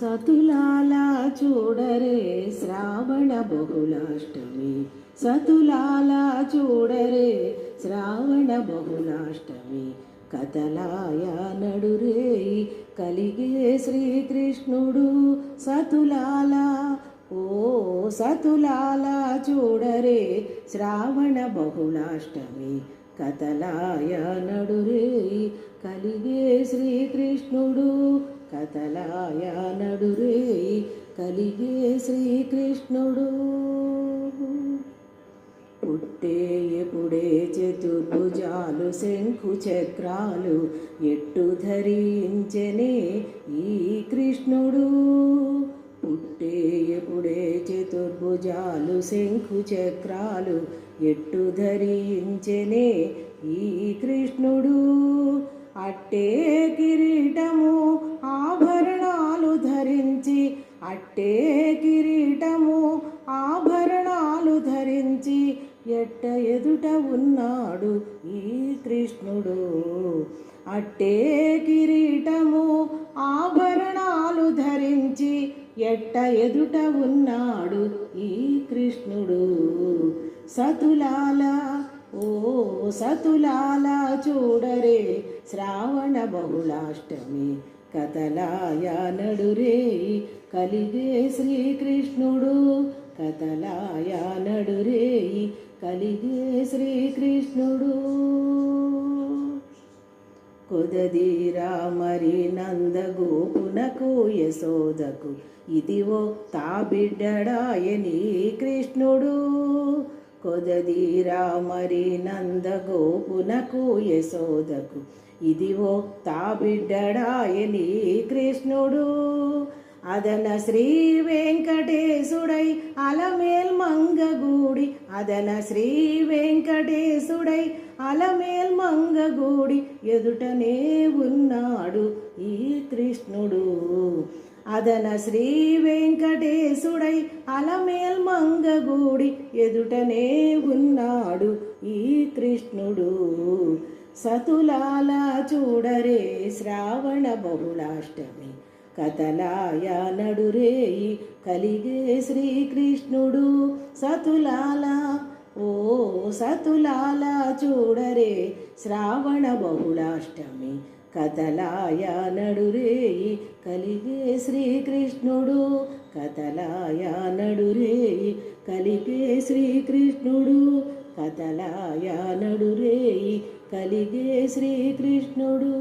సతులాలా చూడరే శ్రావణ బహుళాష్టమి, సతులాలా చూడరే శ్రావణ బహుళాష్టమి. కథలాయ నడురే కలిగే శ్రీకృష్ణుడు సతులాలా. ఓ సతులాలా చూడరే శ్రావణ బహుళాష్టమి. కథలాయ నడురే కలిగే శ్రీకృష్ణుడు, కథలాయ నడురే కలిగే శ్రీకృష్ణుడు. పుట్టే ఎప్పుడే చతుర్భుజాలు శంఖు చక్రాలు ఎట్టు ధరించెనే ఈ కృష్ణుడు. పుట్టే ఎప్పుడే చతుర్భుజాలు శంఖు చక్రాలు ఎట్టు ధరించెనే ఈ కృష్ణుడు. అట్టే కిరీటము ఆభరణాలు ధరించి, అట్టే కిరీటము ఆభరణాలు ధరించి ఎట్ట ఎదుట ఉన్నాడు ఈ కృష్ణుడు. అట్టే కిరీటము ఆభరణాలు ధరించి ఎట్ట ఎదుట ఉన్నాడు ఈ కృష్ణుడు. సతులాలా ఓ సతులాలా చూడరే శ్రావణ బహుళాష్టమి. కథలాయ నడురే కలిగే శ్రీకృష్ణుడు, కథలాయ నడురే కలిగే శ్రీకృష్ణుడు. కొదదీరా మరి నందగోపునకు యశోదకు ఇదివో తా బిడ్డడాయని కృష్ణుడు. కొదదీరా మరి నందగోపునకు యశోదకు ఇదివో తా బిడ్డడాయని కృష్ణుడు. అదన శ్రీ వెంకటేశుడై అలమేల్ మంగగూడి, అదన శ్రీ వెంకటేశుడై అలమేల్ మంగగూడి ఎదుటనే ఉన్నాడు ఈ కృష్ణుడు. అదన శ్రీ వెంకటేశుడై అలమేల్ మంగగూడి ఎదుటనే ఉన్నాడు ఈ కృష్ణుడు. సతులాలా చూడరే శ్రావణ బహుళాష్టమి. కథలాయ నడురే కలిగే శ్రీకృష్ణుడు. సతులాలా ఓ సతులాలా చూడరే శ్రావణ బహుళాష్టమి. కథలాయ నడురే కలిగే శ్రీకృష్ణుడు, కథలాయ నడురే కలిగే శ్రీకృష్ణుడు, కథలాయ నడురే కలిగే శ్రీకృష్ణుడు.